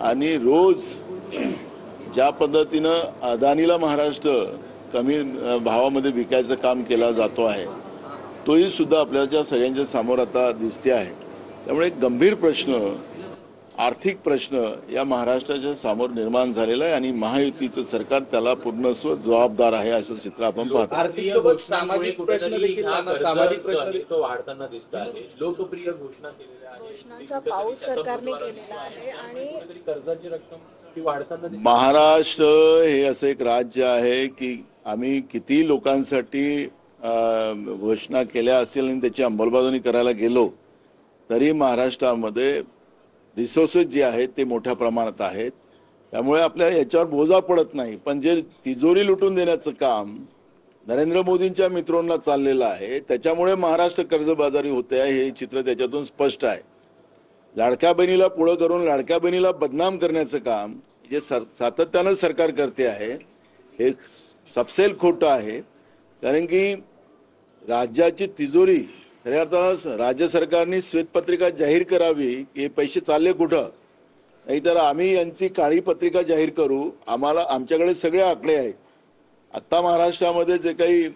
आणि रोज ज्या पद्धतीनं अदानीला महाराष्ट्र कमी भावामध्ये विकायचं काम केला जातो आहे तोही सुद्धा आपल्याच्या सगळ्यांच्या समोर आता दिसते आहे। त्यामुळे एक गंभीर प्रश्न, आर्थिक प्रश्न या महाराष्ट्राच्या समोर निर्माण झालेला आहे आणि महायुतीचं सरकार त्याला पूर्णस्व जबाबदार आहे असं चित्र आपण पाहतो। आर्थिक सोबत सामाजिक प्रश्न देखील सामाजिक प्रश्न तो वाढताना दिसत आहे। लोकप्रिय घोषणा केलेल्या आहेत, घोषणांचा पाऊस सरकारने केलेला आहे आणि कर्जाची रक्कम ती वाढताना दिसते। महाराष्ट्र हे असं एक राज्य आहे की आम्ही किती लोकांसाठी घोषणा केल्या असतील आणि त्याची अंमलबजावणी करायला गेलो तरी महाराष्ट्रामध्ये रिसोर्सेस जे आहेत ते मोठ्या प्रमाणात आहेत। त्यामुळे आपल्या याच्यावर बोजा पडत नाही। पण जे तिजोरी लुटून देण्याचं काम नरेंद्र मोदींच्या मित्रांना चाललेलं आहे त्याच्यामुळे महाराष्ट्र कर्जबाजारी होते आहे हे चित्र त्याच्यातून स्पष्ट आहे। लाडक्या बहिणीला पुढं करून लाडक्या बहिणीला बदनाम करण्याचं काम जे सातत्यानं सरकार करते आहे हे सपसेल खोटं आहे। कारण की राज्याची तिजोरी खऱ्या अर्थानं राज्य सरकारने श्वेतपत्रिका जाहीर करावी की पैसे चालले कुठं, नाहीतर आम्ही यांची काळी पत्रिका जाहीर करू। आमच्याकडे सगळे आकडे आहेत। आत्ता महाराष्ट्रामध्ये जे काही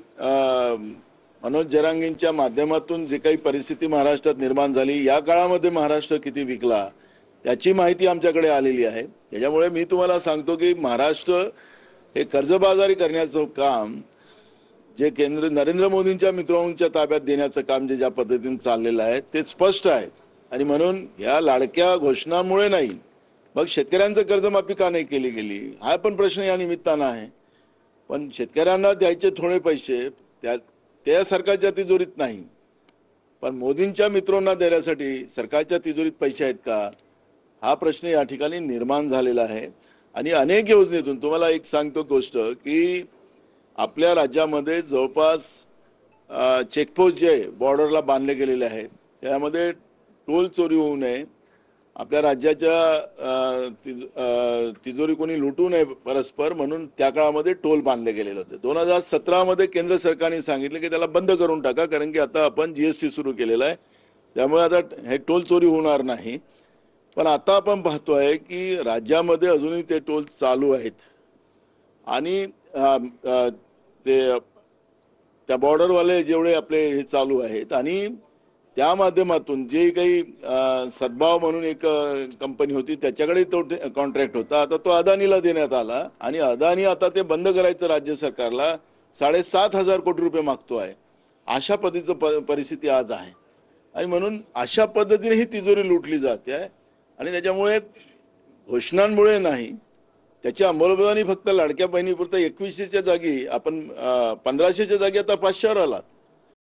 मनोज जरांगेंच्या माध्यमातून जे काही परिस्थिती महाराष्ट्रात निर्माण झाली, या काळामध्ये महाराष्ट्र किती विकला याची माहिती आमच्याकडे आलेली आहे। त्याच्यामुळे मी तुम्हाला सांगतो की महाराष्ट्र हे कर्जबाजारी करण्याचं काम जे केंद्र नरेंद्र मोदींच्या मित्रांच्या ताब्यात देण्याचं काम जे ज्या पद्धतीने चाललेलं आहे ते स्पष्ट आहे। आणि म्हणून या लाडक्या घोषणामुळे नाही, मग शेतकऱ्यांचं कर्जमाफी का नाही केली गेली हा पण प्रश्न या निमित्तानं आहे। पण शेतकऱ्यांना द्यायचे थोडे पैसे त्या सरकारच्या तिजोरीत नाही, पण मोदींच्या मित्रांना देण्यासाठी सरकारच्या तिजोरीत पैसे आहेत का हा प्रश्न या ठिकाणी निर्माण झालेला आहे। आणि अनेक योजनेतून तुम्हाला एक सांगतो गोष्ट की आपल्या राज्यामध्ये जवळपास चेकपोस्ट जे बॉर्डरला बांधले गेलेले आहेत त्यामध्ये टोल चोरी होऊ नये, आपल्या राज्याच्या तिजोरी कोणी लुटू नये परस्पर म्हणून त्या काळामध्ये टोल बांधले गेलेले होते। 2017 मध्ये केंद्र सरकारने सांगितले की त्याला बंद करून टाका, कारण की आता आपण जीएसटी सुरू केलेला आहे त्यामुळे आता हे टोल चोरी होणार नाही। पण आता आपण पाहतोय की राज्यामध्ये अजूनही ते टोल चालू आहेत आणि त्या बॉर्डरवाले जेवढे आपले हे चालू आहेत आणि त्या माध्यमातून जे काही सद्भाव म्हणून एक कंपनी होती त्याच्याकडे तो कॉन्ट्रॅक्ट होता, आता तो अदानीला देण्यात आला आणि अदानी आता ते बंद करायचं राज्य सरकारला 7,500 कोटी रुपये मागतो आहे। अशा पद्धतीचं परिस्थिती आज आहे आणि म्हणून अशा पद्धतीने ही तिजोरी लुटली जाते आहे। आणि त्याच्यामुळे घोषणांमुळे नाही, त्याची अंमलबजावणी फक्त लाडक्या बहिणीपुरता 2100च्या जागी आपण 1500च्या जागी आता 500वर आलात।